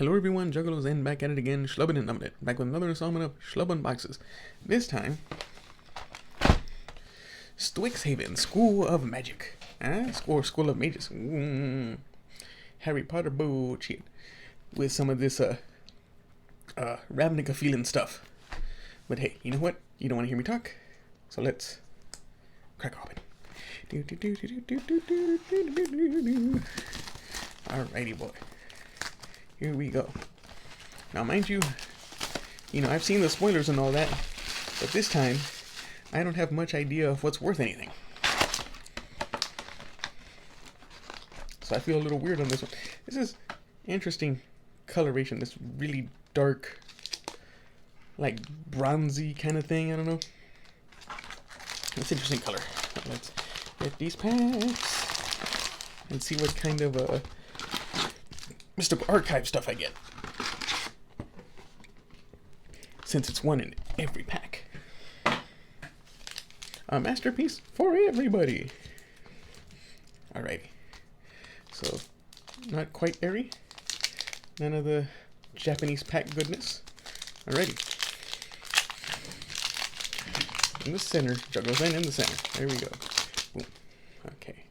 Hello everyone, Juggalozen back at it again, Schlubbing and Numbing it, back with another installment of Schlub Unboxes. This time, Strixhaven, School of Magic. School of Mages. Harry Potter bullshit. With some of this, Ravnica feeling stuff. But hey, you know what? You don't want to hear me talk, so let's crack open. Alrighty, boy. Here we go. Now, mind you, I've seen the spoilers and all that, but this time, I don't have much idea of what's worth anything. So I feel a little weird on this one. This is interesting coloration, this really dark, like bronzy kind of thing, I don't know. It's interesting color. Let's get these packs and see what kind of mystical archive stuff I get, since it's one in every pack. A masterpiece for everybody. Alrighty, so not quite airy, none of the Japanese pack goodness. Alrighty, in the center, Juggalozen in the center. There we go. Boom. Okay.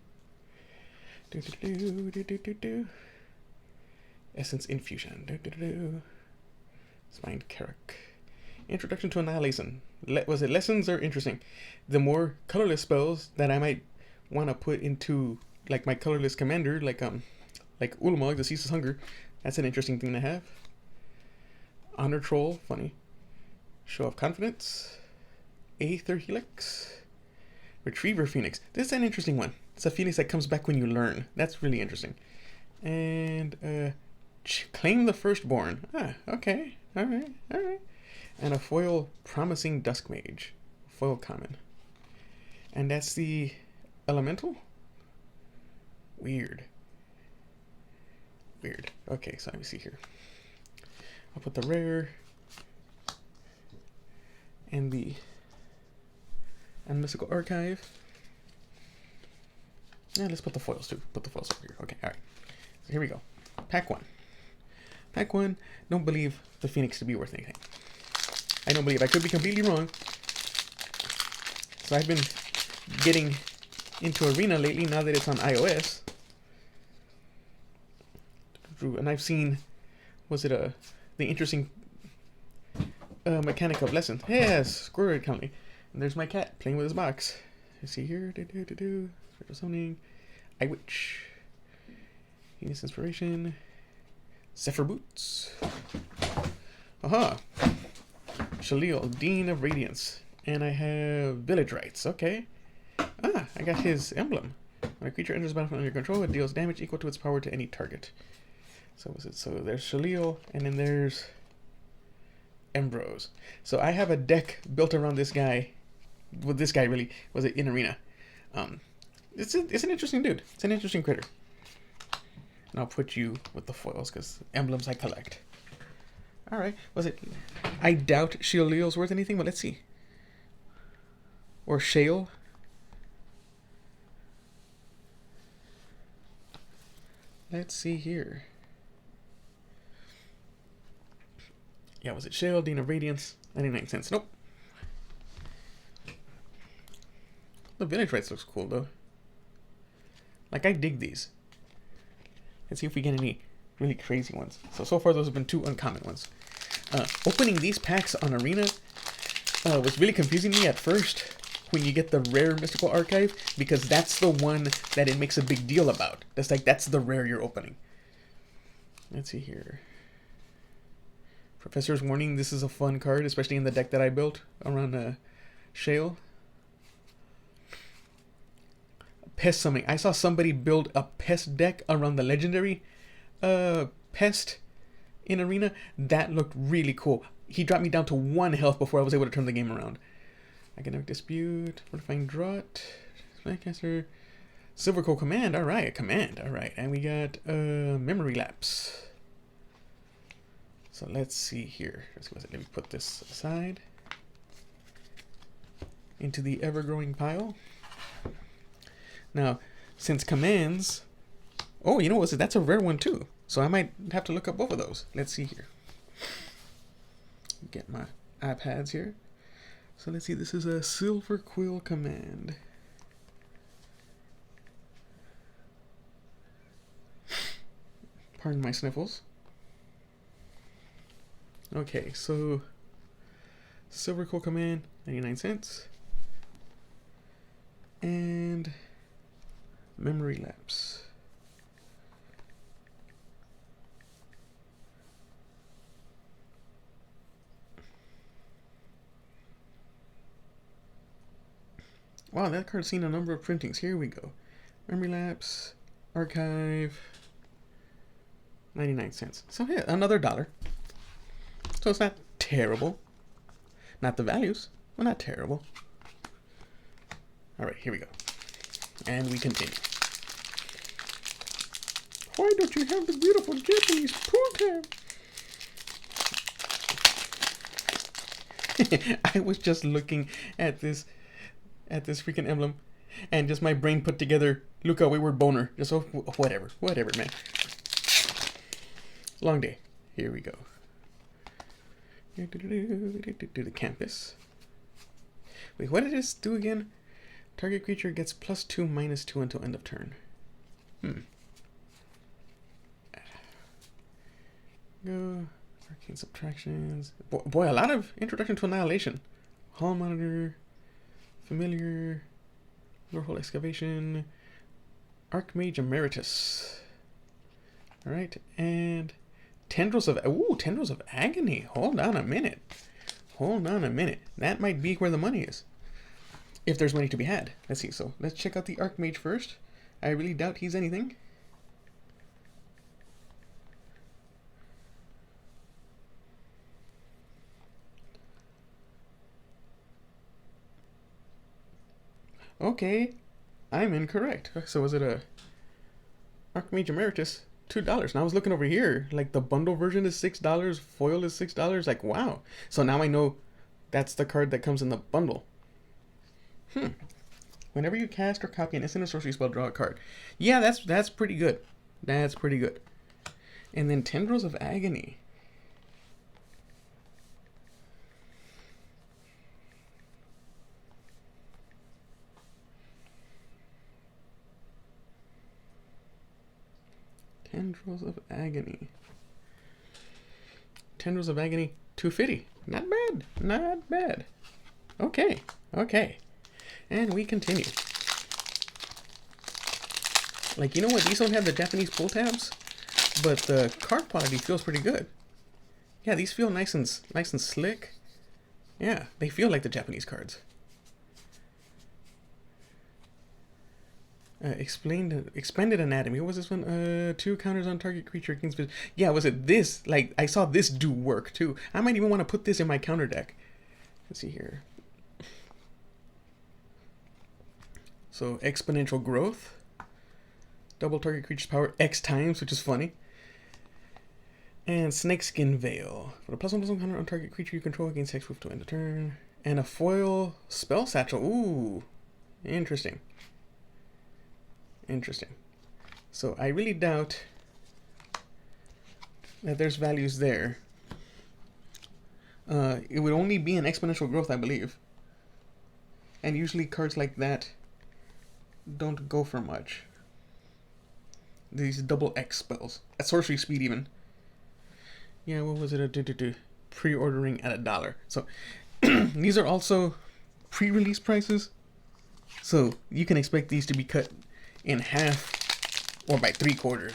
Essence Infusion. Spine Carrick. Introduction to Annihilation. Was it lessons or interesting? The more colorless spells that I might want to put into, like, my colorless commander, like Ulamog, the Ceaseless Hunger. That's an interesting thing to have. Honor Troll, funny. Show of Confidence. Aether Helix. Retriever Phoenix. This is an interesting one. It's a Phoenix that comes back when you learn. That's really interesting. And, Claim the Firstborn. Okay. Alright. And a foil Promising Dusk Mage. Foil common. And that's the Elemental? Weird. Okay, so let me see here. I'll put the rare and the Mystical Archive. Yeah, let's put the foils too. Put the foils over here. Okay, alright. So here we go. Pack 1. Pack 1, don't believe the Phoenix to be worth anything. I don't believe. I could be completely wrong. So I've been getting into Arena lately now that it's on iOS. And I've seen, the interesting mechanic of lessons. Yes, Squirrel currently. And there's my cat playing with his box. You see here, spiritual summoning, Eye Witch, Venus Inspiration, Zephyr Boots. Aha! Shalil, Dean of Radiance. And I have Village Rites. Okay. I got his emblem. When a creature enters the battlefield under your control, it deals damage equal to its power to any target. So there's Shalil, and then there's Ambrose. So I have a deck built around this guy. Well, this guy really was it in Arena. It's an interesting dude. It's an interesting critter. And I'll put you with the foils because emblems I collect. Alright, I doubt Shalil's worth anything, but let's see. Or Shale. Let's see here. Yeah, was it Shale, Dean of Radiance? 99 cents. Nope. The Village Rites looks cool, though. Like, I dig these. Let's see if we get any really crazy ones. So far, those have been 2 uncommon ones. Opening these packs on Arena was really confusing me at first when you get the rare Mystical Archive, because that's the one that it makes a big deal about. That's the rare you're opening. Let's see here. Professor's Warning, this is a fun card, especially in the deck that I built around Shale. Pest Summoning. I saw somebody build a Pest deck around the legendary Pest in Arena. That looked really cool. He dropped me down to 1 health before I was able to turn the game around. Academic Dispute, Fortifying Draught, Spellcaster, Silver Coal Command. Alright, Command. Alright, and we got Memory Lapse. So let's see here. Let me put this aside into the ever-growing pile. Now, since commands... Oh, you know what? That's a rare one, too. So I might have to look up both of those. Let's see here. Get my iPads here. So let's see, this is a Silver Quill Command. Pardon my sniffles. Okay, so Silver Quill Command, 99 cents. And Memory Lapse. Wow, that card's seen a number of printings. Here we go. Memory Lapse, Archive, 99 cents. So yeah, another $1. So it's not terrible. Not the values. Well, not terrible. All right, here we go. And we continue. Why don't you have the beautiful Japanese pool tab? I was just looking at this freaking emblem, and just my brain put together Luca Wayward Boner. Just whatever, man. Long day. Here we go. The campus. Wait, what did this do again? Target creature gets +2/-2 until end of turn. Go. Arcane subtractions. Boy, a lot of Introduction to Annihilation. Hall Monitor. Familiar. Lorehole Excavation. Archmage Emeritus. Alright, and Tendrils of Agony. Hold on a minute. That might be where the money is. If there's money to be had. Let's see. So let's check out the Archmage first. I really doubt he's anything. Okay, I'm incorrect. So was it a Archmage Emeritus? $2. Now I was looking over here, like the bundle version is $6, foil is $6. Like, wow. So now I know that's the card that comes in the bundle. Whenever you cast or copy an instant or sorcery spell, draw a card. Yeah, that's pretty good. That's pretty good. And then Tendrils of Agony. Tendrils of Agony. Tendrils of Agony, $2.50. Not bad. Not bad. Okay. Okay. And we continue. Like, you know what? These don't have the Japanese pull tabs, but the card quality feels pretty good. Yeah, these feel nice and slick. Yeah, they feel like the Japanese cards. Expanded Anatomy. What was this one? 2 counters on target creature. Yeah, was it this? Like, I saw this do work too. I might even want to put this in my counter deck. Let's see here. So, Exponential Growth. Double target creature's power X times, which is funny. And Snakeskin Veil. For the +1/+1 counter on target creature you control against hexproof to end the turn. And a foil Spell Satchel. Ooh, interesting. Interesting. So I really doubt that there's values there. It would only be an Exponential Growth, I believe. And usually cards like that don't go for much. These double X spells. At sorcery speed even. Yeah, what was it? Pre-ordering at $1. So these are also pre-release prices. So you can expect these to be cut in half or by 3/4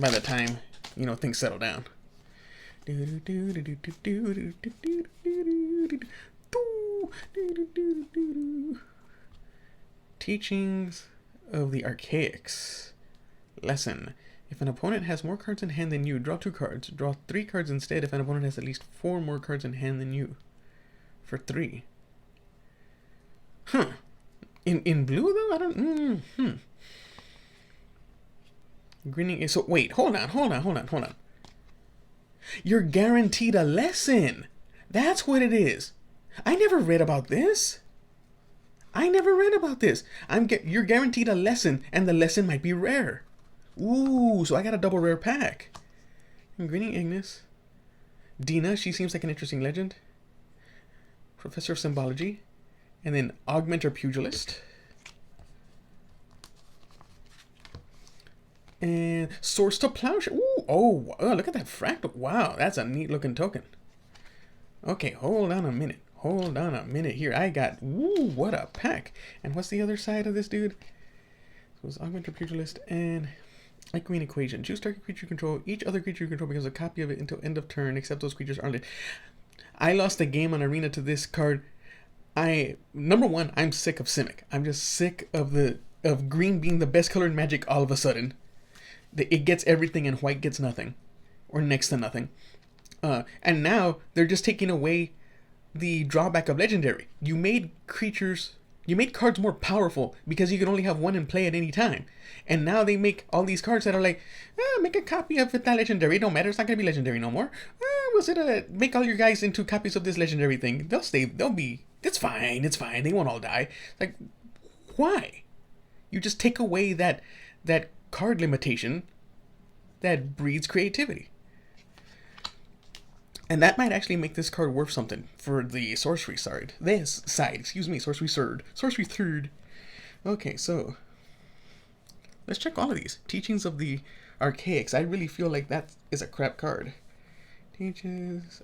by the time, you know, things settle down. Teachings of the Archaics. Lesson. If an opponent has more cards in hand than you, draw 2 cards. Draw 3 cards instead if an opponent has at least 4 more cards in hand than you. For 3. Huh. In blue though? I don't. Grinning is so. Wait, hold on. You're guaranteed a lesson. That's what it is. I never read about this. You're guaranteed a lesson, and the lesson might be rare. Ooh, so I got a double rare pack. Greening Ignis. Dina, she seems like an interesting legend. Professor of Symbology. And then Augmenter Pugilist. And Source to Plowshare. Ooh, oh, look at that fractal. Wow, that's a neat looking token. Okay, hold on a minute. Hold on a minute here. I got, ooh, what a pack. And what's the other side of this dude? So it's Augmenter Pugilist and Echoing Equation. Choose target creature you control. Each other creature you control becomes a copy of it until end of turn, except those creatures aren't. I lost a game on Arena to this card. Number one, I'm sick of Simic. I'm just sick of green being the best color in Magic all of a sudden. It gets everything and white gets nothing. Or next to nothing. And now they're just taking away the drawback of Legendary. You made cards more powerful because you can only have one in play at any time. And now they make all these cards that are like, make a copy of it that Legendary. It don't matter. It's not going to be Legendary no more. Make all your guys into copies of this Legendary thing. It's fine. They won't all die. Like, why? You just take away that card limitation that breeds creativity. And that might actually make this card worth something for the sorcery side. Sorcery third. Okay, so let's check all of these. Teachings of the Archaics. I really feel like that is a crap card. Teachings.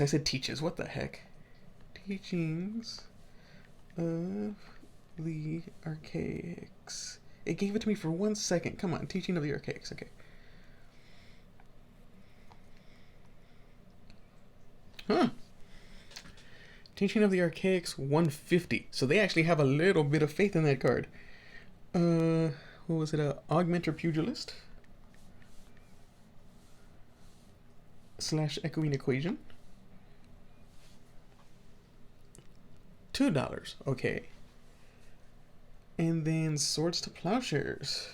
I said teaches. What the heck? Teachings of the Archaics. It gave it to me for 1 second. Come on. Teaching of the Archaics. Okay. Huh. Teaching of the Archaics 150. So they actually have a little bit of faith in that card. What was it? Augmenter Pugilist / Echoing Equation. $2. Okay. And then Swords to Plowshares.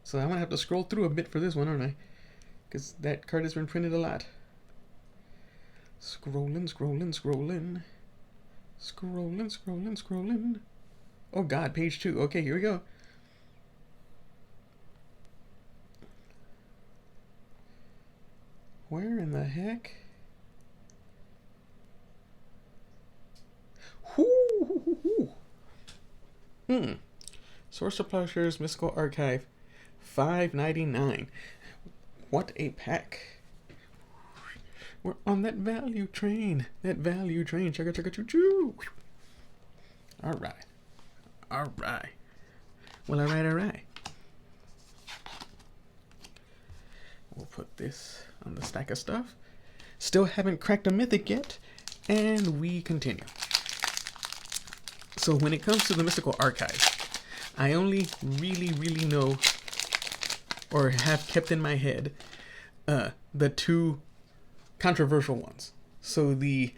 So I'm going to have to scroll through a bit for this one, aren't I? Because that card has been printed a lot. Scrolling. Oh god, page 2. Okay, here we go. Where in the heck? Source of Plowshares, Mystical Archive, $5.99. What a pack. We're on that value train. Chugga chugga choo choo. Alright. Well, alright. We'll put this on the stack of stuff. Still haven't cracked a mythic yet. And we continue. So when it comes to the Mystical Archive, I only really know, or have kept in my head, the two controversial ones. So the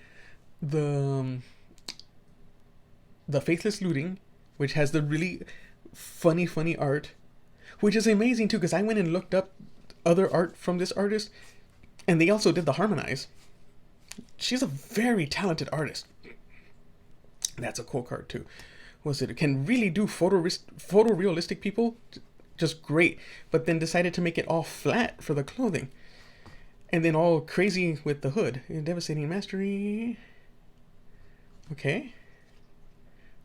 Faithless Looting, which has the really funny art, which is amazing too, because I went and looked up other art from this artist, and they also did the Harmonize. She's a very talented artist. That's a cool card too. It can really do photorealistic people just great, but then decided to make it all flat for the clothing, and then all crazy with the hood. Devastating Mastery. Okay.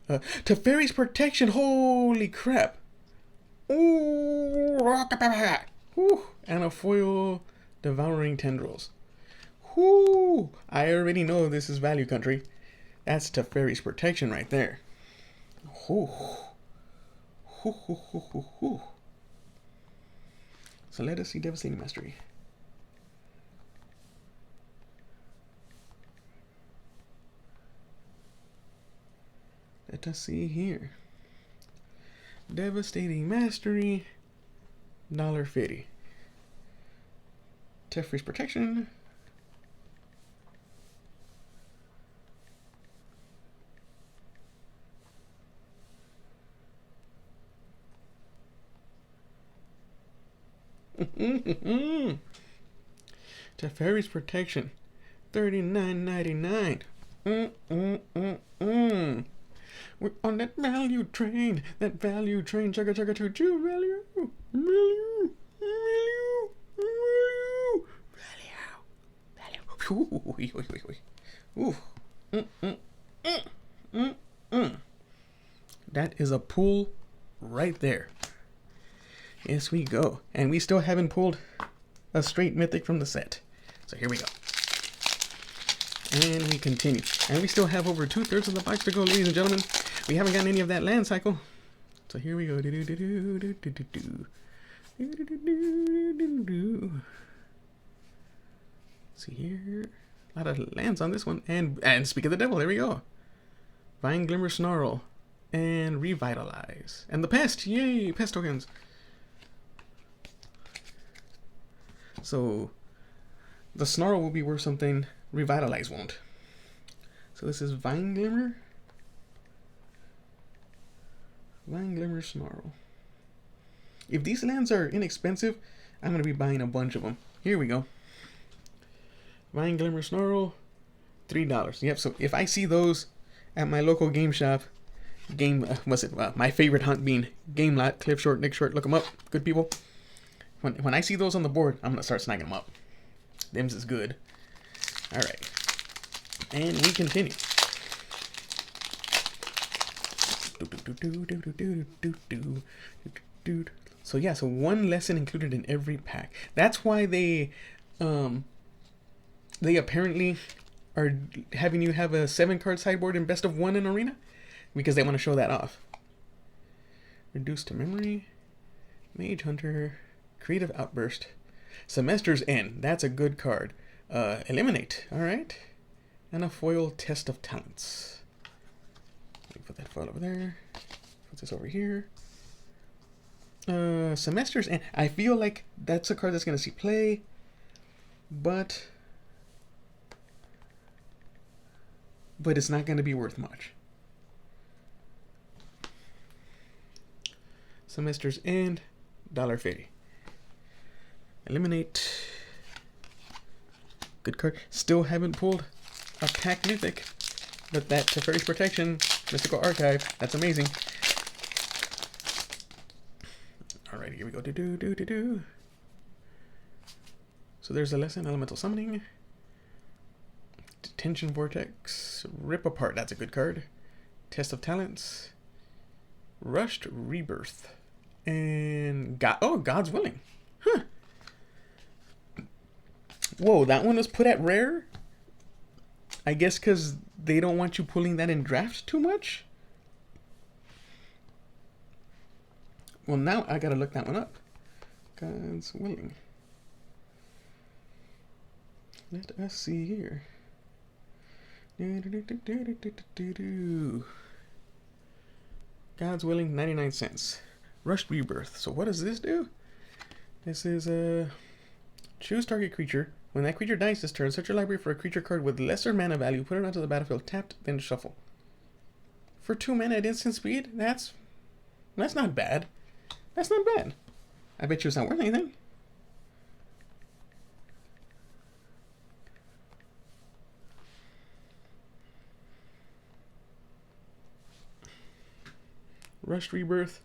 Teferi's Protection. Holy crap. Ooh. And a foil Devouring Tendrils. Whoo! I already know this is value country. That's Teferi's Protection right there. Whoo. So let us see Devastating Mastery. Let us see here. Devastating Mastery, $1.50. Teferi's Protection. Teferi's Protection. $39.99. We're on that value train. That value train. Chugga chugga choo choo. Value. Value. Value. Value. Value. Ooh. That is a pull right there. Yes, we go. And we still haven't pulled a straight mythic from the set. So here we go. And we continue. And we still have over 2/3 of the box to go, ladies and gentlemen. We haven't gotten any of that land cycle. So here we go. See here. A lot of lands on this one. And Speak of the Devil, there we go. Vine Glimmer Snarl. And Revitalize. And the Pest. Yay, Pest tokens. So the Snarl will be worth something. Revitalize won't. So this is Vine Glimmer. Vine Glimmer Snarl. If these lands are inexpensive, I'm going to be buying a bunch of them. Here we go. Vine Glimmer Snarl, $3. Yep, so if I see those at my local game shop, my favorite hunt being Game Lot, Cliff Short, Nick Short, look them up, good people. When I see those on the board, I'm going to start snagging them up. Them's is good. Alright. And we continue. So yeah, so one lesson included in every pack. That's why they apparently are having you have a 7-card sideboard in best of 1 in Arena, because they want to show that off. Reduce to Memory, Mage Hunter, Creative Outburst, Semester's End. That's a good card. Eliminate. All right, and a foil Test of Talents. Let me put that foil over there. Put this over here. Semester's End. I feel like that's a card that's going to see play, but it's not going to be worth much. Semester's End, $1.50. Eliminate. Good card. Still haven't pulled a pack mythic, but that Teferi's Protection, Mystical Archive, that's amazing. Alright, here we go. So there's a lesson. Elemental Summoning. Detention Vortex. Rip Apart, that's a good card. Test of Talents. Rushed Rebirth. And God's Willing. Huh. Whoa, that one was put at rare? I guess because they don't want you pulling that in draft too much? Well, now I gotta look that one up. God's Willing. Let us see here. God's Willing, 99 cents. Rushed Rebirth. So what does this do? This is choose target creature. When that creature dies this turn, search your library for a creature card with lesser mana value, put it onto the battlefield tapped, then shuffle. For 2 mana at instant speed? That's not bad. That's not bad. I bet you it's not worth anything. Rushed Rebirth,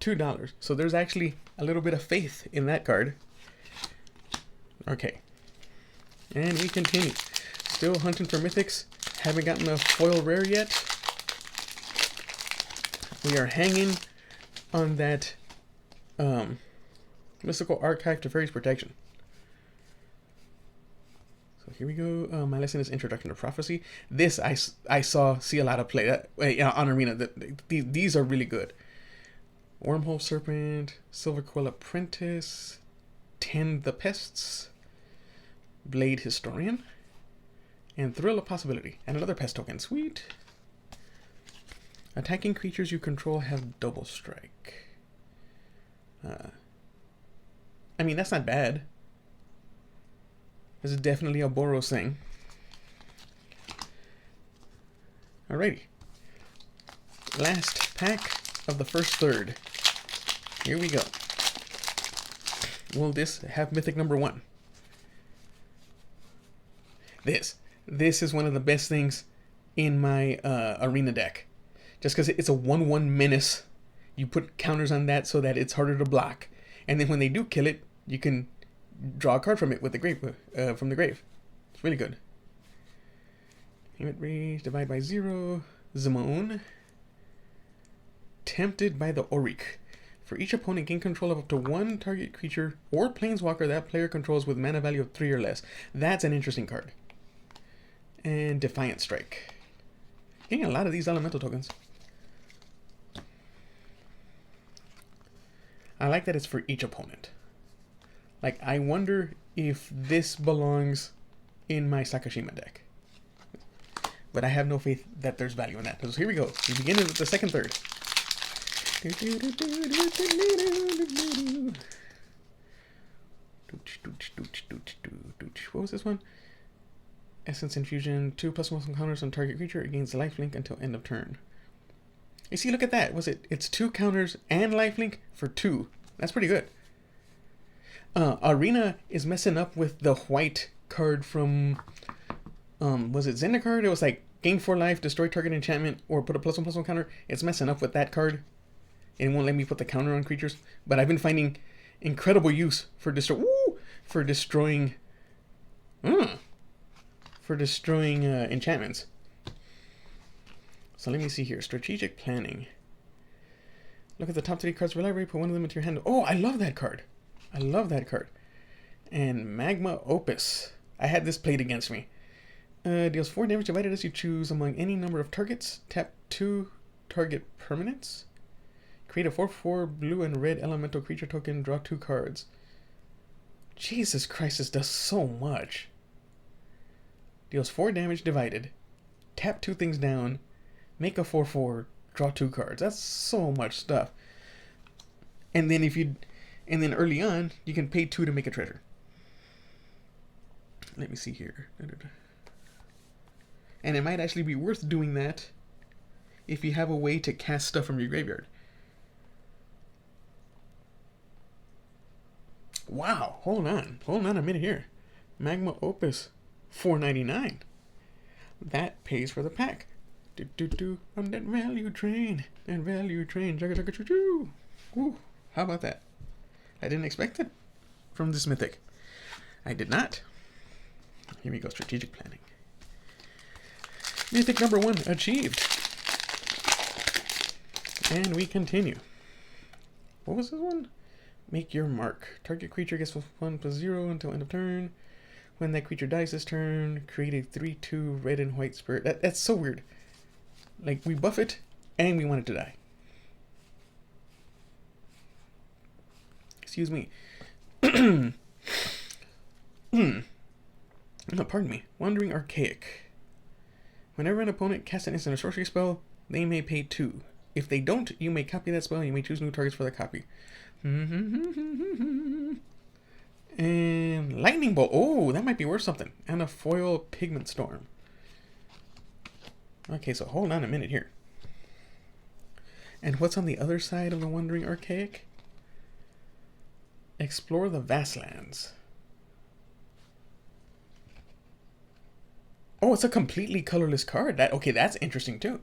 $2. So there's actually a little bit of faith in that card. Okay. And we continue. Still hunting for mythics. Haven't gotten a foil rare yet. We are hanging on that Mystical Archive Teferi's Protection. So here we go. My lesson is Introduction to Prophecy. This I see a lot of play on Arena. These are really good. Wormhole Serpent, Silver Quill Apprentice, Tend the Pests, Blade Historian, and Thrill of Possibility. And another pest token. Sweet. Attacking creatures you control have double strike. I mean, that's not bad. This is definitely a Boros thing. Alrighty. Last pack of the first third. Here we go. Will this have mythic number 1? This is one of the best things in my arena deck. Just because it's a 1/1 menace. You put counters on that so that it's harder to block. And then when they do kill it, you can draw a card from it with the grave, from the grave. It's really good. Limit Rage, divide by 0. Zimone. Tempted by the Auric. For each opponent, gain control of up to one target creature or planeswalker that player controls with mana value of 3 or less. That's an interesting card. And Defiant Strike. Getting a lot of these elemental tokens. I like that it's for each opponent. Like, I wonder if this belongs in my Sakashima deck. But I have no faith that there's value in that. So here we go. We begin with the second third. What was this one? Essence Infusion. 2+1 counters on target creature. It gains lifelink until end of turn. You see, look at that. It's 2 counters and lifelink for 2. That's pretty good. Arena is messing up with the white card from, was it Zendikar? It was like, gain 4 life, destroy target enchantment, or put a +1/+1 counter. It's messing up with that card. It won't let me put the counter on creatures. But I've been finding incredible use for destroying enchantments. So let me see here. Strategic Planning. Look at the top 3 cards of your library. Put one of them into your hand. Oh, I love that card. I love that card. And Magma Opus. I had this played against me. Deals 4 damage divided as you choose among any number of targets. Tap 2 target permanents. Create a 4/4 blue and red elemental creature token. Draw 2 cards. Jesus Christ, this does so much. Deals 4 damage divided. Tap 2 things down. Make a 4/4. Draw 2 cards. That's so much stuff. And then early on, you can pay 2 to make a treasure. Let me see here. And it might actually be worth doing that if you have a way to cast stuff from your graveyard. Wow, hold on a minute here. Magma Opus, $4.99. That pays for the pack. On that value train, jugga choo choo. Ooh, how about that? I didn't expect it from this mythic. I did not. Here we go, Strategic Planning. Mythic number 1 achieved. And we continue. What was this one? Make your mark. Target creature gets +1/+0 until end of turn. When that creature dies this turn, create a 3/2 red and white spirit. That's so weird. Like, we buff it, and we want it to die. Excuse me. Pardon me. Wandering Archaic. Whenever an opponent casts an instant or sorcery spell, they may pay 2. If they don't, you may copy that spell, and you may choose new targets for the copy. And Lightning Bolt. Oh, that might be worth something. And a foil Pigment Storm. Okay, so hold on a minute here. And what's on the other side of the Wandering Archaic? Explore the Vastlands. Oh, it's a completely colorless card. Okay, that's interesting too.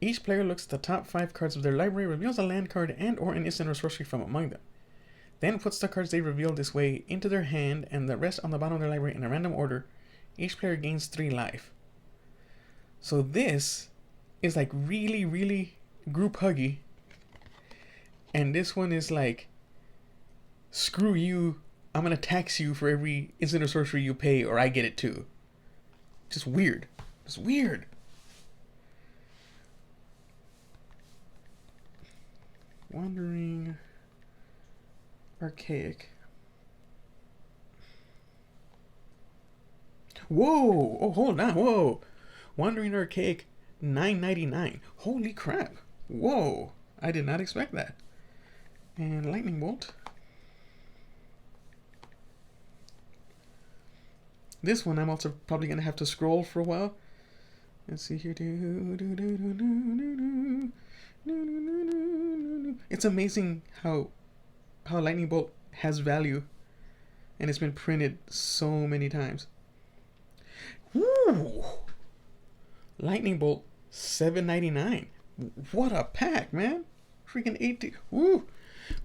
Each player looks at the top 5 cards of their library, reveals a land card and or an instant or sorcery from among them. Then puts the cards they revealed this way into their hand and the rest on the bottom of their library in a random order. Each player gains 3 life. So this is like really, really group huggy. And this one is like, screw you, I'm going to tax you for every instant or sorcery you pay or I get it too. Just weird. It's weird. Wandering Archaic. Whoa! Oh, hold on. Whoa! Wandering Archaic, $9.99. Holy crap! Whoa! I did not expect that. And Lightning Bolt. This one I'm also probably gonna have to scroll for a while. Let's see here. It's amazing how Lightning Bolt has value, and it's been printed so many times. Ooh. Lightning Bolt, $7.99. What a pack, man. Freaking 80. Woo.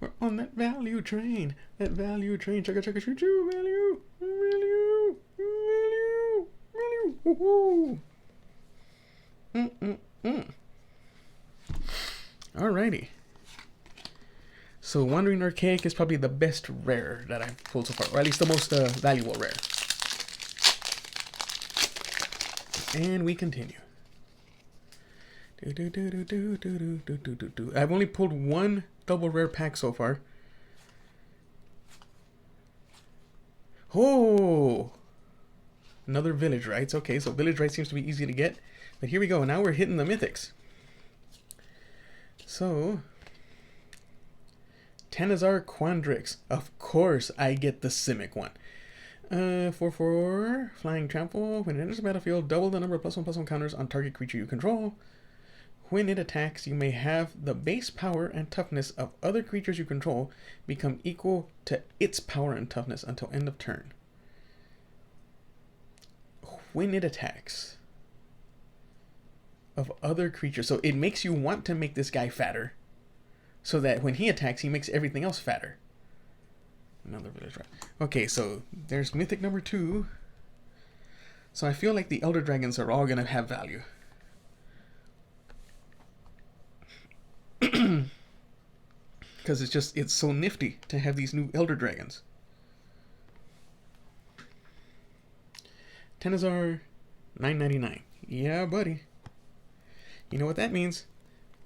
We're on that value train. That value train. Chugga chugga choo choo. Value. Value. Value. Value. Woohoo. Alrighty. So Wandering Archaic is probably the best rare that I've pulled so far. Or at least the most valuable rare. And we continue. I've only pulled one double rare pack so far. Oh! Another Village Rites. Okay, so Village Rites seems to be easy to get. But here we go. Now we're hitting the mythics. So, Tanazar Quandrix. Of course I get the Simic one. 4/4 Flying Trample. When it enters the battlefield, double the number of +1/+1 counters on target creature you control. When it attacks, you may have the base power and toughness of other creatures you control become equal to its power and toughness until end of turn. When it attacks of other creatures. So it makes you want to make this guy fatter. So that when he attacks, he makes everything else fatter. Another Village Rite. Okay, so there's Mythic number 2. So I feel like the Elder Dragons are all going to have value. Because it's so nifty to have these new Elder Dragons. Tanazar, $9.99. Yeah, buddy. You know what that means?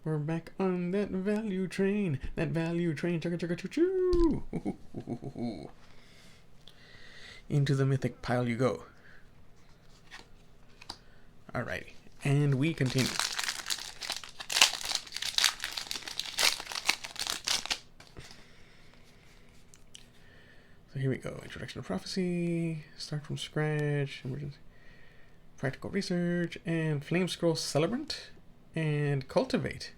We're back on that value train. That value train. Chugga chugga choo choo. Into the mythic pile you go. Alrighty. And we continue. So here we go. Introduction to Prophecy. Start from scratch. Emergency. Practical Research. And Flame Scroll Celebrant. And Cultivate.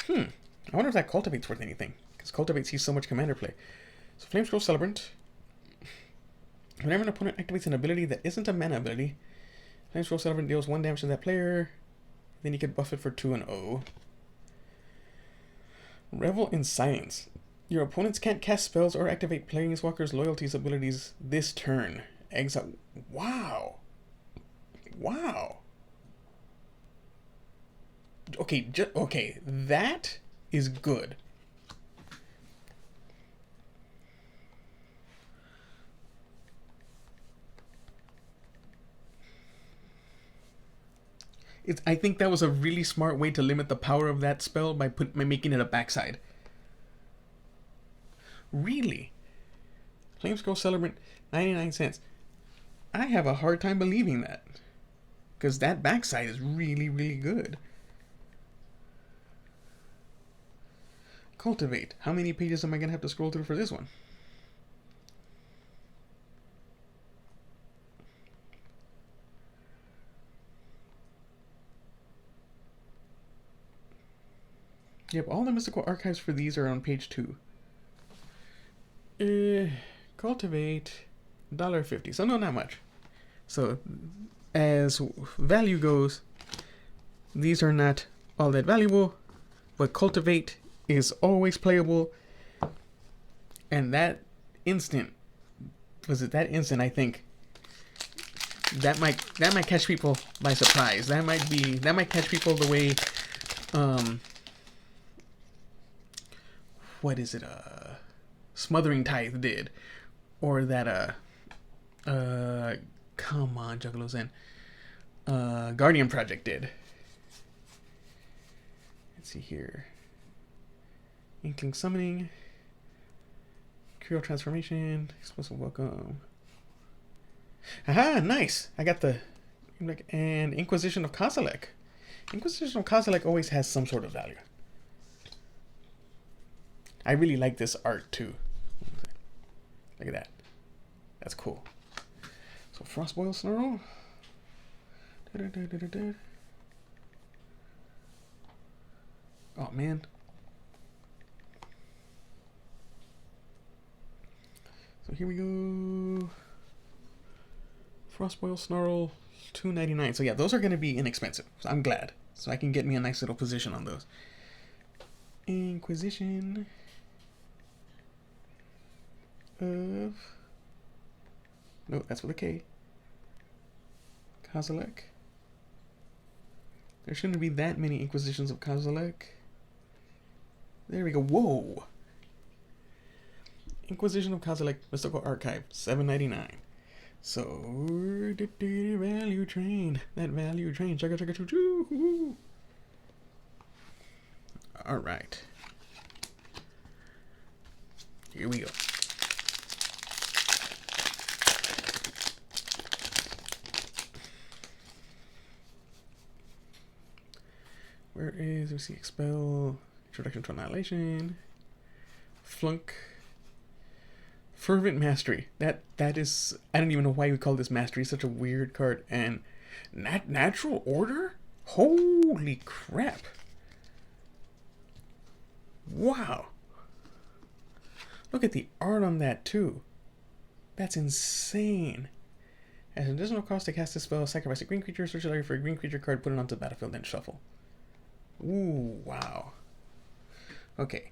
I wonder if that Cultivate's worth anything. Because Cultivate sees so much commander play. So Flame Scroll Celebrant. Whenever an opponent activates an ability that isn't a mana ability, Flame Scroll Celebrant deals 1 damage to that player. Then you can buff it for 2 and 0. Revel in Silence. Your opponents can't cast spells or activate Planeswalker's loyalties abilities this turn. Exile. Wow. Wow. Okay, okay, that is good. I think that was a really smart way to limit the power of that spell by making it a backside. Really? Flame Scroll Celebrant, 99 cents. I have a hard time believing that. Because that backside is really, really good. Cultivate. How many pages am I going to have to scroll through for this one? Yep, all the mystical archives for these are on page 2. Cultivate, $1.50. So no, not much. So as value goes, these are not all that valuable, but Cultivate is always playable. And that instant, I think that might catch people by surprise. That might catch people the way what is it, Smothering Tithe did, or that come on, Juggalozen, Guardian Project did. Let's see here. Inkling Summoning, Curial Transformation, Explosive Welcome. Aha, nice! I got the, and Inquisition of Kozilek. Inquisition of Kozilek always has some sort of value. I really like this art too. Look at that. That's cool. So Frostboil Snarl. Oh man. So here we go. Frostboil Snarl, $2.99. So yeah, those are going to be inexpensive. So I'm glad. So I can get me a nice little position on those. Inquisition of... No, that's with a K. Kozilek. There shouldn't be that many Inquisitions of Kozilek. There we go. Whoa! Inquisition of Kozilek Mystical Archive, $7.99. So, value train. That value train. Chugga chugga choo choo. Alright. Here we go. Where is, we see Expel, Introduction to Annihilation, Flunk, Fervent Mastery. That is, I don't even know why we call this Mastery. It's such a weird card. And Natural Order? Holy crap. Wow. Look at the art on that too. That's insane. As an additional cost to cast this spell, sacrifice a green creature, search your library for a green creature card, put it onto the battlefield, then shuffle. Ooh, wow. Okay.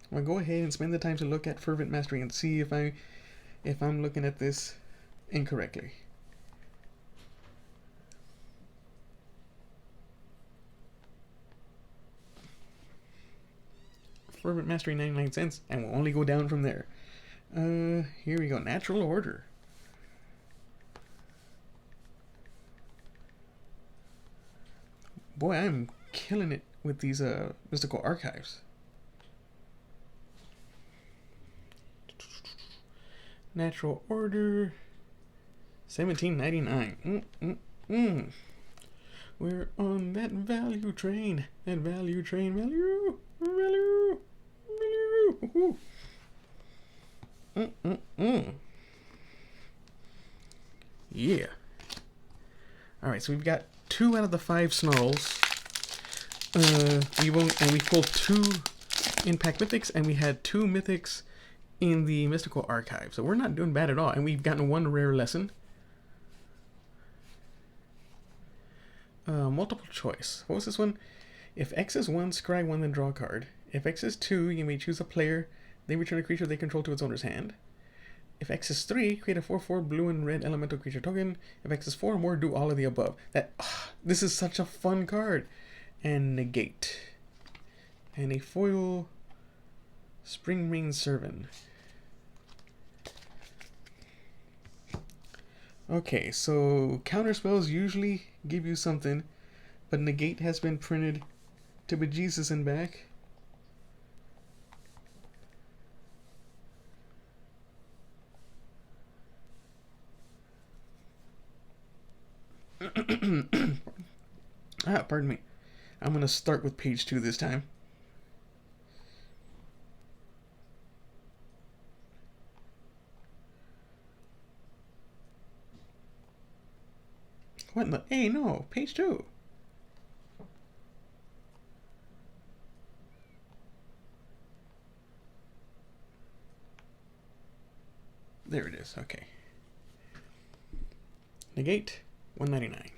I'm gonna go ahead and spend the time to look at Fervent Mastery and see if I'm looking at this incorrectly. Fervent Mastery 99 cents, and we'll only go down from there. Here we go. Natural Order. Boy, I'm killing it with these mystical archives. Natural Order, $17.99. We're on that value train. That value train. Value. Yeah. Alright, so we've got 2 out of the 5 snarls. We pulled 2 Impact Mythics, and we had 2 Mythics in the Mystical Archive. So we're not doing bad at all. And we've gotten 1 rare lesson. Multiple choice. What was this one? If X is 1, scry 1, then draw a card. If X is 2, you may choose a player. They return a creature they control to its owner's hand. If X is 3, create a 4/4 blue and red elemental creature token. If X is 4 or more, do all of the above. This is such a fun card. And negate. And a foil Spring Ring Servant. Okay, so counter spells usually give you something, but negate has been printed to bejesus and back. Pardon me. I'm going to start with page 2 this time. What in the... Hey, no. Page 2. There it is. Okay. Negate. $1.99.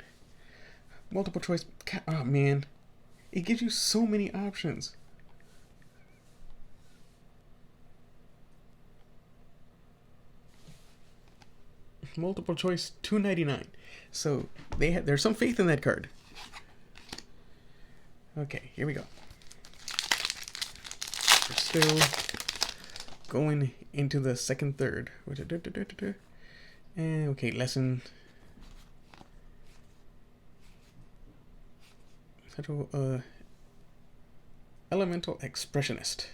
Multiple choice. Oh, man. It gives you so many options. Multiple choice, $2.99. So there's some faith in that card. Okay, here we go. We're still going into the second third. And okay, lesson. Elemental Expressionist.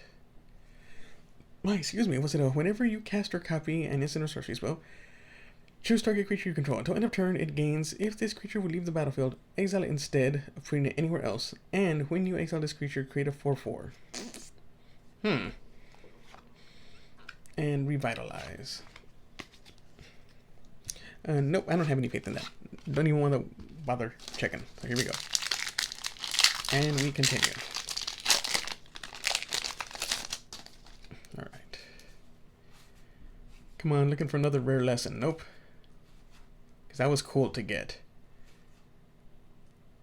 Excuse me, was it whenever you cast or copy an instant or sorcery spell, choose target creature you control. Until end of turn, it gains, if this creature would leave the battlefield, exile it instead of putting it anywhere else. And when you exile this creature, create a 4/4. And revitalize. Nope, I don't have any faith in that. Don't even want to bother checking. So here we go. And we continue. Alright. Come on, looking for another rare lesson. Nope. That was cool to get.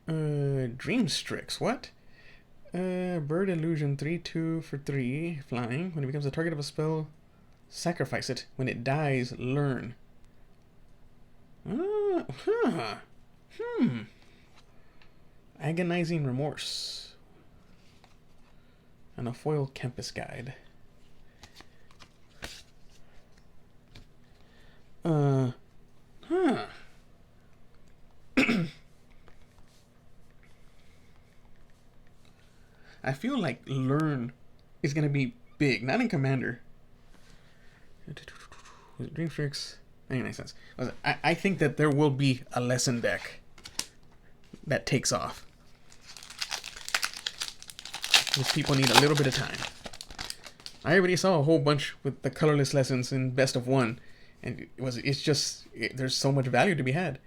Dream Strix. What? Bird Illusion 3/2 for 3. Flying. When it becomes the target of a spell, sacrifice it. When it dies, learn. Agonizing Remorse. And a foil campus guide. I feel like learn is gonna be big, not in Commander. Dream Tricks, 99 cents. I think that there will be a lesson deck that takes off. These people need a little bit of time. I already saw a whole bunch with the colorless lessons in Best of One, and there's so much value to be had.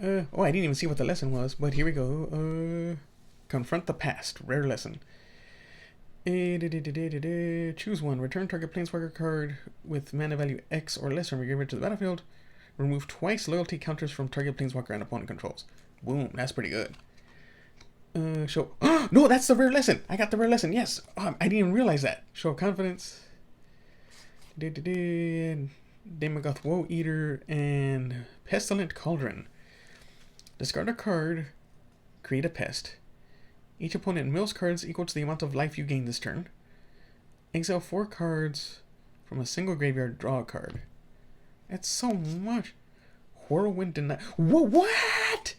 I didn't even see what the lesson was, but here we go. Confront the past, rare lesson. Choose one. Return target planeswalker card with mana value X or less from your graveyard to the battlefield. Remove twice loyalty counters from target planeswalker and opponent controls. Boom, that's pretty good. Show. No, that's the rare lesson. I got the rare lesson. Yes, I didn't even realize that. Show of confidence. Demagoth Woe Eater and Pestilent Cauldron. Discard a card. Create a pest. Each opponent mills cards equal to the amount of life you gain this turn. Exile 4 cards from a single graveyard. Draw a card. That's so much. Whirlwind Denial. Whoa, what?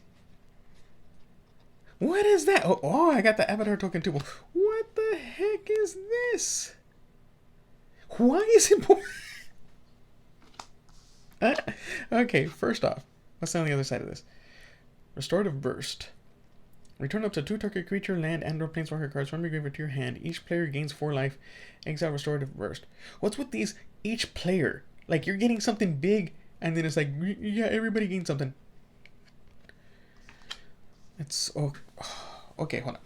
What is that? Oh, I got the Avatar token too. What the heck is this? Why is it... Okay, first off, what's on the other side of this? Restorative Burst. Return up to 2 target creature, land, and/or planeswalker cards from your graveyard to your hand. Each player gains 4 life. Exile Restorative Burst. What's with these each player? Like, you're getting something big, and then it's like, yeah, everybody gains something. It's... Oh, okay, hold on.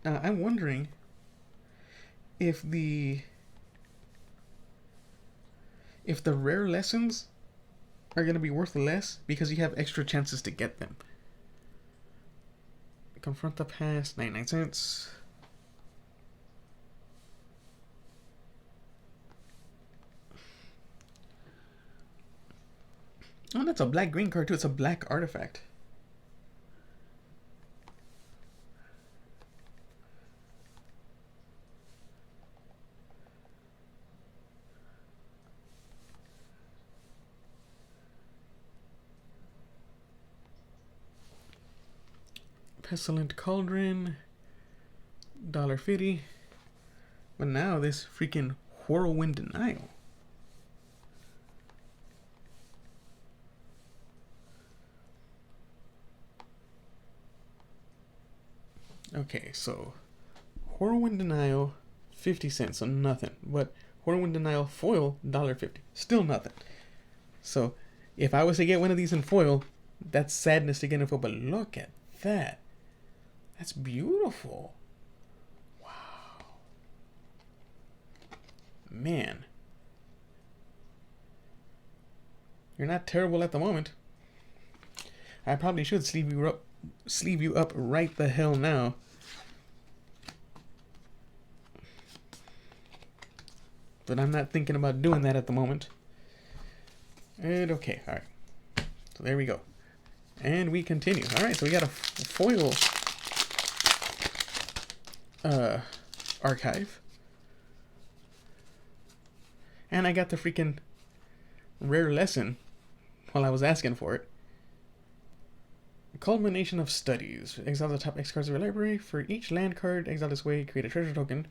Now, I'm wondering if the rare lessons are going to be worth less because you have extra chances to get them. Confront the past, 99 cents. Oh, that's a black-green card too. It's a black artifact. Pestilent Cauldron, $1.50. But now this freaking Whirlwind Denial. Okay, so Whirlwind Denial, 50 cents, so nothing. But Whirlwind Denial foil, $1.50, still nothing. So if I was to get one of these in foil, that's sadness to get in foil. But look at that. That's beautiful. Wow. Man. You're not terrible at the moment. I probably should sleeve you up right the hell now. But I'm not thinking about doing that at the moment. And okay, alright. So there we go. And we continue. Alright, so we got a foil archive. And I got the freaking rare lesson while I was asking for it. Culmination of Studies. Exile the top X cards of your library. For each land card, exile this way, create a treasure token.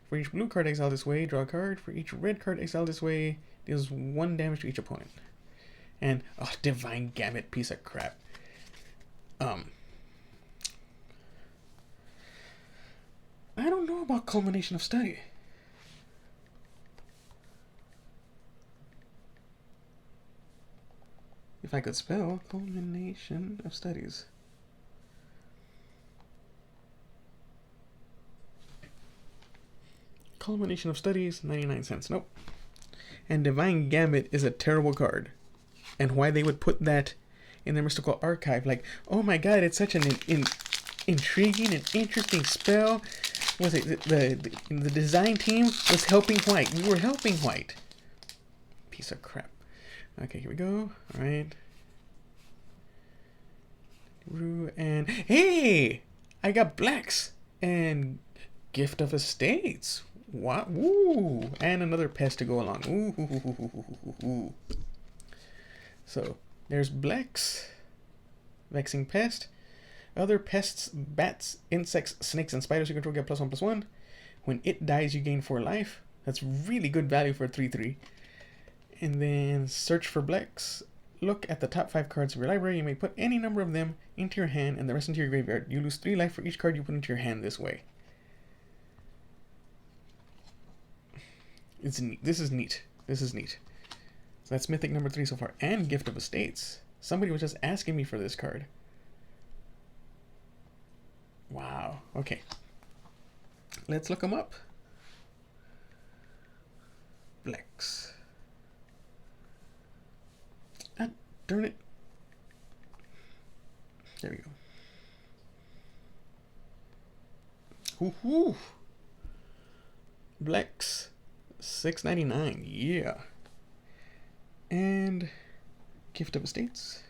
For each blue card, exile this way, draw a card. For each red card, exile this way, deals 1 damage to each opponent. And, oh, Divine Gamut, piece of crap. I don't know about Culmination of Study. If I could spell Culmination of Studies. Culmination of Studies, 99 cents. Nope. And Divine Gambit is a terrible card. And why they would put that in their mystical archive, like, oh my god, it's such an intriguing and interesting spell. Was it the design team was helping white? We were helping white. Piece of crap. Okay, here we go. All right. And hey, I got blacks and Gift of Estates. Wow. Ooh, and another pest to go along. Ooh. So there's blacks, vexing pest. Other pests, bats, insects, snakes, and spiders you control get +1/+1. When it dies, you gain 4 life. That's really good value for a 3/3. And then search for blacks. Look at the top 5 cards of your library. You may put any number of them into your hand and the rest into your graveyard. You lose 3 life for each card you put into your hand this way. It's neat. This is neat. This is neat. So that's Mythic number 3 so far. And Gift of Estates. Somebody was just asking me for this card. Wow. Okay. Let's look them up. Blacks. Ah, darn it. There we go. Woohoo! Blacks. $6.99. Yeah. And Gift of Estates.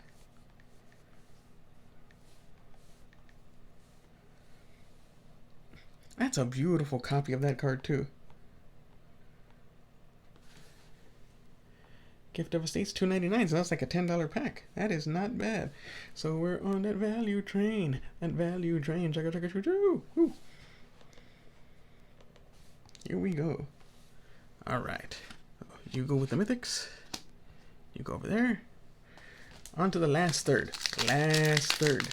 That's a beautiful copy of that card too. Gift of Estates $2.99, so that's like a $10 pack. That is not bad. So we're on that value train. That value train. Chugga chugga choo choo. Woo. Here we go. All right. You go with the mythics. You go over there. On to the last third. Last third.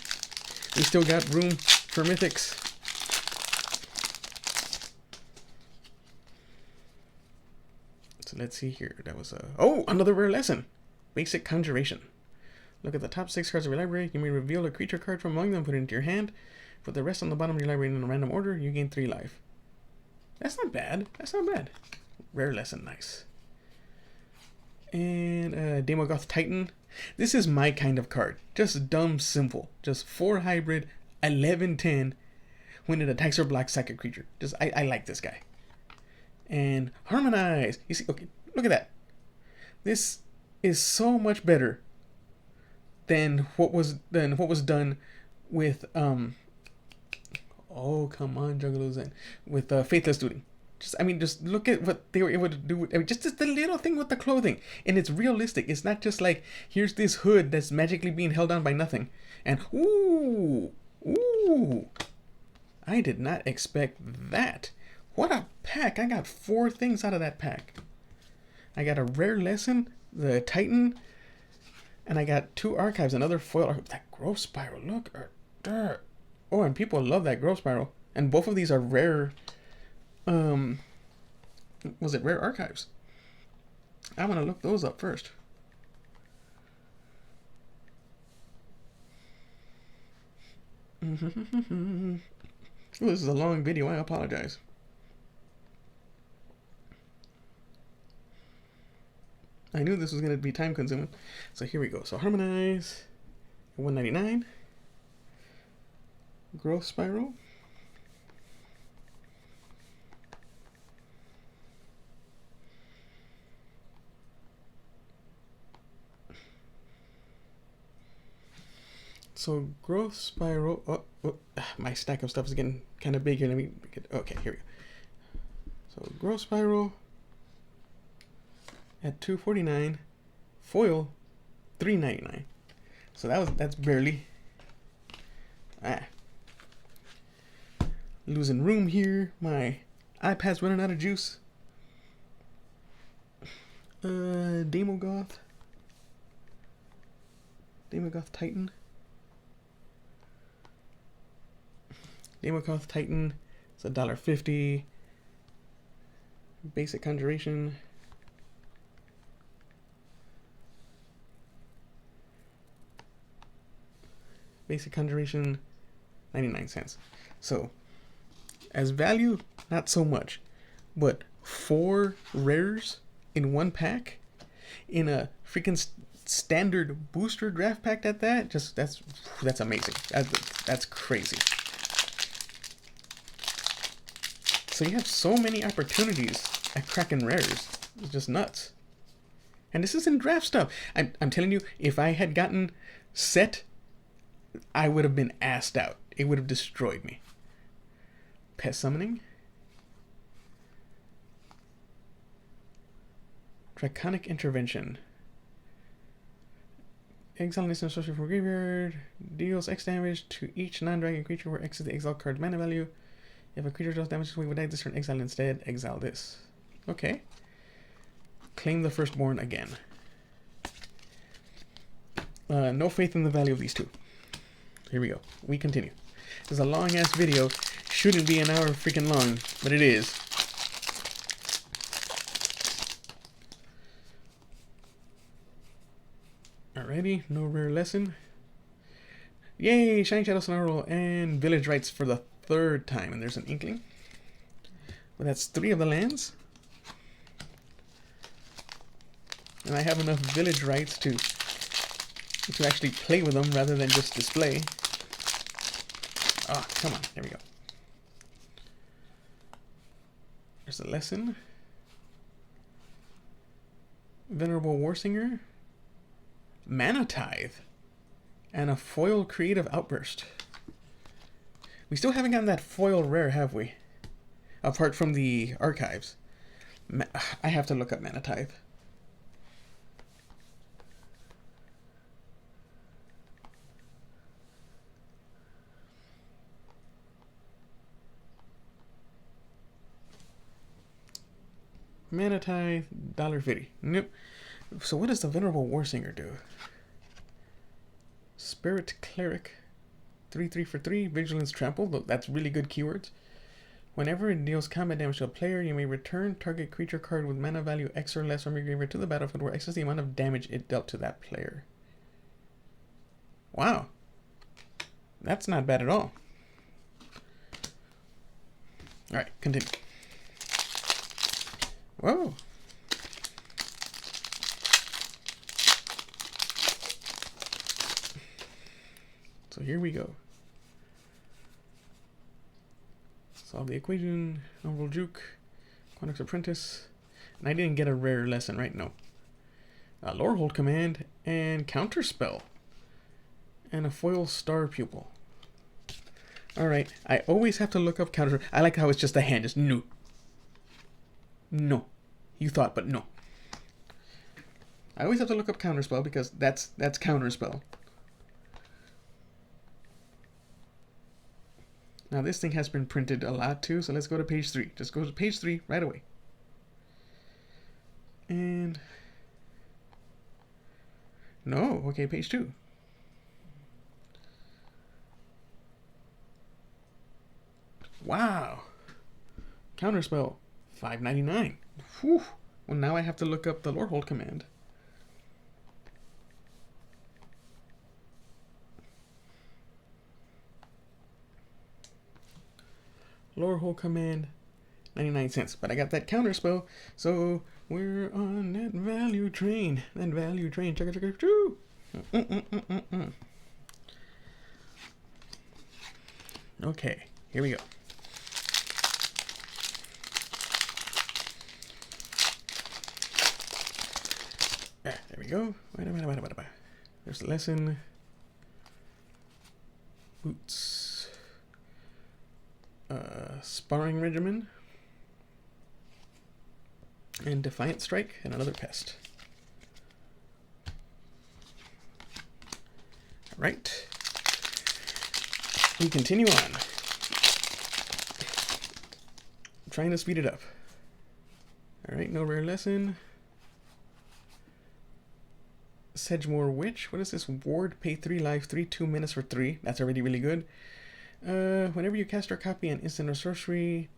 We still got room for mythics. So let's see here. That was a... Oh, another rare lesson. Basic Conjuration. Look at the top 6 cards of your library. You may reveal a creature card from among them, put it into your hand. Put the rest on the bottom of your library in a random order. You gain 3 life. That's not bad. That's not bad. Rare lesson. Nice. And Demogoth Titan. This is my kind of card. Just dumb, simple. Just 4 hybrid, 11/10. When it attacks or blocks psychic creature. Just I like this guy. And Harmonize. You see, okay, look at that. This is so much better than what was done with oh come on, Juggalozen, with Faithless Duty. Just look at what they were able to do. Just the little thing with the clothing, and it's realistic. It's not just like here's this hood that's magically being held on by nothing, and ooh, I did not expect that. What a pack! I got 4 things out of that pack. I got a rare lesson, the Titan, and I got 2 archives, another foil. That growth spiral, look. Oh, and people love that growth spiral. And both of these are rare. Was it rare archives? I want to look those up first. Ooh, this is a long video. I apologize. I knew this was going to be time consuming. So here we go. So Harmonize, $1.99. Growth Spiral. So Growth Spiral. Oh, my stack of stuff is getting kind of big here. Let me get. Okay, here we go. So Growth Spiral at $2.49, foil $3.99. So that's barely. Losing room here. My iPad's running out of juice. Demogoth Titan. Demogoth Titan. It's $1.50. Basic Conjuration. Basic Conjuration, 99 cents. So, as value, not so much. But 4 rares in one pack, in a freaking standard booster draft pack at that. Just that's amazing. That's crazy. So you have so many opportunities at cracking rares. It's just nuts. And this isn't draft stuff. I'm telling you, if I had gotten set, I would have been assed out. It would have destroyed me. Pest summoning. Draconic intervention. Exile an instant sorcery from graveyard. Deals X damage to each non-dragon creature where X is the exile card's mana value. If a creature deals damage, we would die this turn. Exile instead. Exile this. Okay. Claim the firstborn again. No faith in the value of these two. Here we go. We continue. This is a long ass video. Shouldn't be an hour freaking long, but it is. Alrighty, no rare lesson. Yay! Shining Shadow Snarl and Village Rites for the third time, and there's an Inkling. Well, that's 3 of the lands. And I have enough Village Rites to actually play with them rather than just display. Ah, come on. There we go. There's a lesson. Venerable Warsinger. Mana Tithe. And a foil Creative Outburst. We still haven't gotten that foil rare, have we? Apart from the archives. I have to look up Mana Tithe. Mana Tithe, $1.50. Nope. So what does the Venerable Warsinger do? Spirit Cleric. 3/3 for 3. Vigilance Trample. That's really good keywords. Whenever it deals combat damage to a player, you may return target creature card with mana value X or less from your graveyard to the battlefield where X is the amount of damage it dealt to that player. Wow. That's not bad at all. Alright, continue. Whoa. So here we go. Solve the equation. Novel Juke. Quanix Apprentice. And I didn't get a rare lesson, right? No. Lorehold Command and Counterspell. And a foil Star Pupil. Alright. I always have to look up Counter. I like how it's just a hand. Just no. No. You thought, but no. I always have to look up Counterspell because that's Counterspell. Now this thing has been printed a lot too, so let's go to page 3. Just go to page 3 right away. And no, okay, page 2. Wow. Counterspell, $5.99. Whew. Well, now I have to look up the Lorehold command. Lorehold command, 99 cents. But I got that Counterspell, so we're on that value train. That value train. Check it, choo. Okay, here we go. There we go. There's the lesson. Boots. Sparring Regimen. And Defiant Strike and another Pest. Alright. We continue on. Trying to speed it up. Alright, no rare lesson. Sedgemoor Witch. What is this? Ward, pay 3 life, 3/2 menace for 3. That's already really good. Whenever you cast or copy an instant or sorcery,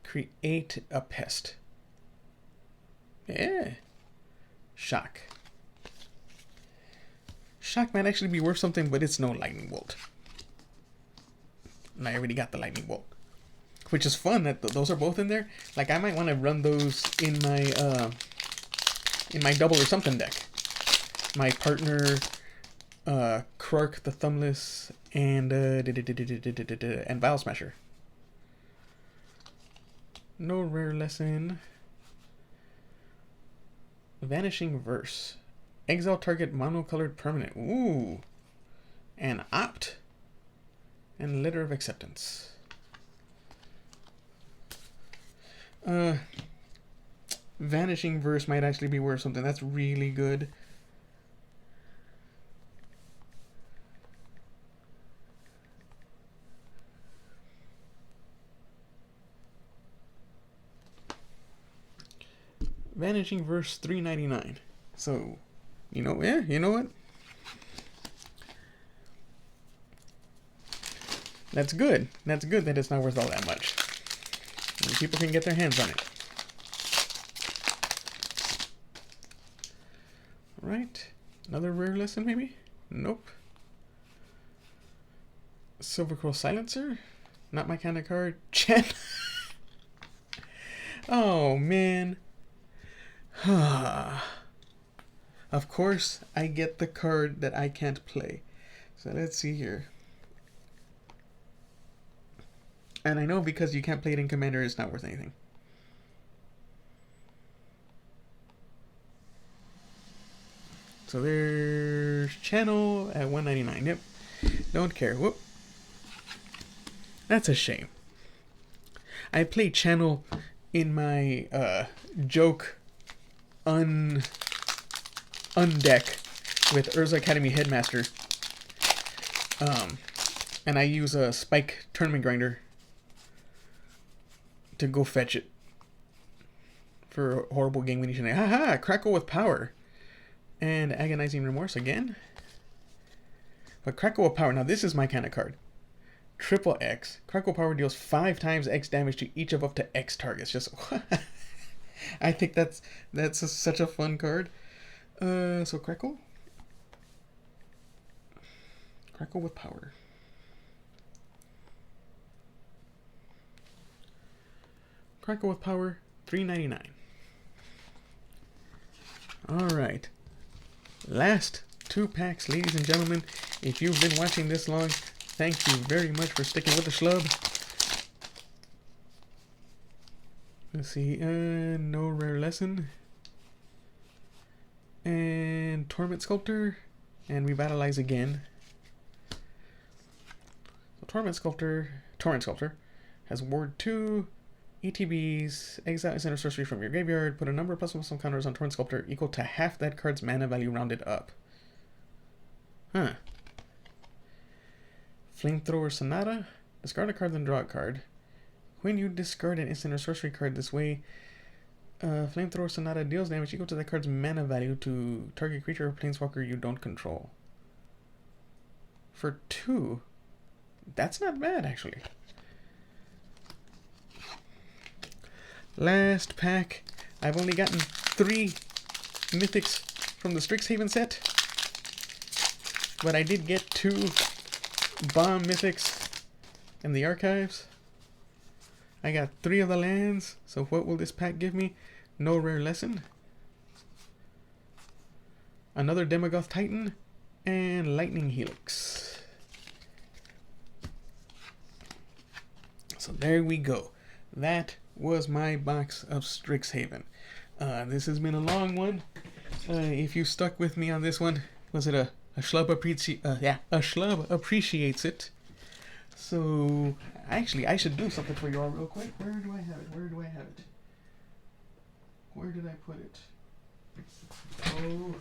create a pest. Yeah. Shock. Shock might actually be worth something, but it's no lightning bolt. And I already got the lightning bolt. Which is fun that those are both in there. Like, I might want to run those in my in my double or something deck. My partner, Krark the Thumbless, and Vile Smasher. No rare lesson. Vanishing Verse. Exile target monocolored permanent. Ooh. And Opt. And Letter of Acceptance. Vanishing Verse might actually be worth something. That's really good. Vanishing Verse $3.99. So, you know what? That's good. That's good that it's not worth all that much. And people can get their hands on it. Right. Another rare lesson, maybe? Nope. Silver Quill Silencer? Not my kind of card. Chen. Oh, man. Of course, I get the card that I can't play. So let's see here. And I know because you can't play it in Commander, it's not worth anything. So there's Channel at $1.99. Yep. Don't care. Whoop. That's a shame. I play Channel in my joke undeck with Urza Academy Headmaster. And I use a Spike Tournament Grinder to go fetch it for horrible game winning shenanigans. Haha! Crackle with Power. And Agonizing Remorse again. But Crackle with Power, now this is my kind of card. Triple X. Crackle Power deals 5 times X damage to each of up to X targets. Just I think that's such a fun card. So Crackle with Power. Crackle with Power, $3.99. Alright. Last 2 packs, ladies and gentlemen. If you've been watching this long, thank you very much for sticking with the Schlub. Let's see, no rare lesson. And Torment Sculptor. And Revitalize again. So Torment Sculptor has Ward 2, ETBs, exile instant or sorcery from your graveyard, put a number of +1/+1 counters on Torrent Sculptor equal to half that card's mana value rounded up. Huh. Flamethrower Sonata, discard a card then draw a card. When you discard an instant or sorcery card this way, Flamethrower Sonata deals damage equal to that card's mana value to target creature or planeswalker you don't control. For 2, that's not bad actually. Last pack. I've only gotten 3 mythics from the Strixhaven set, but I did get 2 bomb mythics in the archives. I got 3 of the lands, so what will this pack give me? No rare lesson, another Demogoth Titan, and Lightning Helix. So there we go. That was my box of Strixhaven. This has been a long one. If you stuck with me on this one, was it a Schlub appreciates it. So actually, I should do something for you all real quick. Where do I have it? Where did I put it? Oh.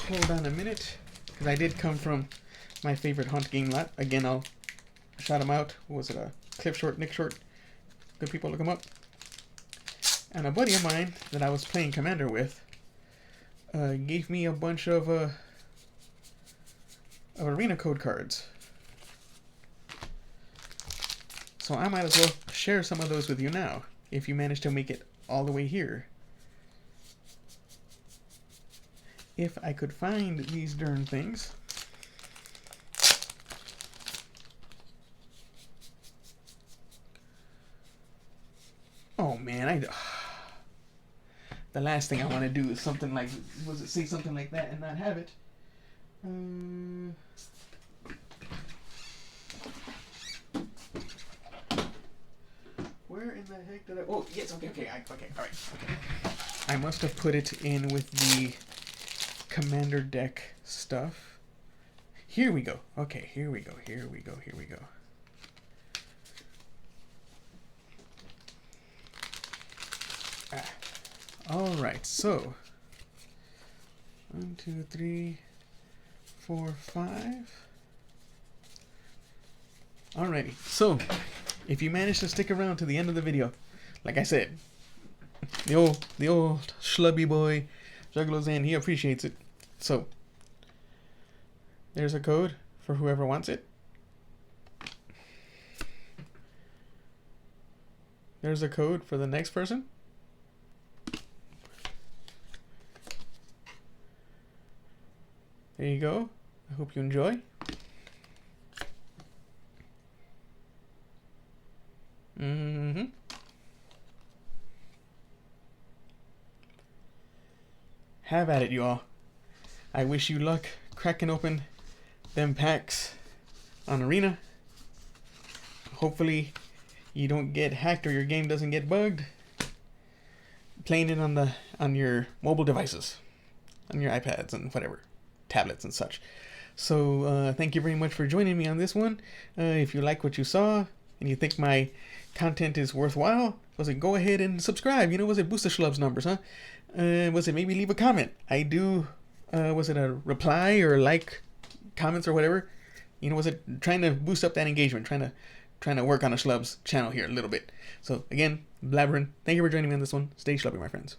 Hold on a minute, because I did come from my favorite Hunt game lot. Again, I'll shout them out. What was it? Cliff Short, Nick Short. Good people, look them up. And a buddy of mine that I was playing Commander with gave me a bunch of arena code cards. So I might as well share some of those with you now, if you manage to make it all the way here. If I could find these darn things. Oh man, the last thing I want to do is something like, was it say something like that and not have it? Where in the heck did I? Oh yes, okay, okay, okay, all right, okay. I must have put it in with the commander deck stuff. Here we go. Okay, here we go. Here we go. Here we go. All right, so 1, 2, 3, 4, 5. Alrighty, so if you manage to stick around to the end of the video, like I said, the old schlubby boy Juggalozen, he appreciates it. So there's a code for whoever wants it. There's a code for the next person. There you go. I hope you enjoy. Have at it, you all. I wish you luck cracking open them packs on Arena. Hopefully you don't get hacked or your game doesn't get bugged playing it on your mobile devices, on your iPads and whatever, tablets and such. So thank you very much for joining me on this one. If you like what you saw and you think my content is worthwhile, go ahead and subscribe. Boost the Schlub's numbers, huh? Maybe leave a comment. I do, a reply or like comments or whatever? Trying to boost up that engagement, trying to work on a Schlub's channel here a little bit. So again, blabbering. Thank you for joining me on this one. Stay schlubby, my friends.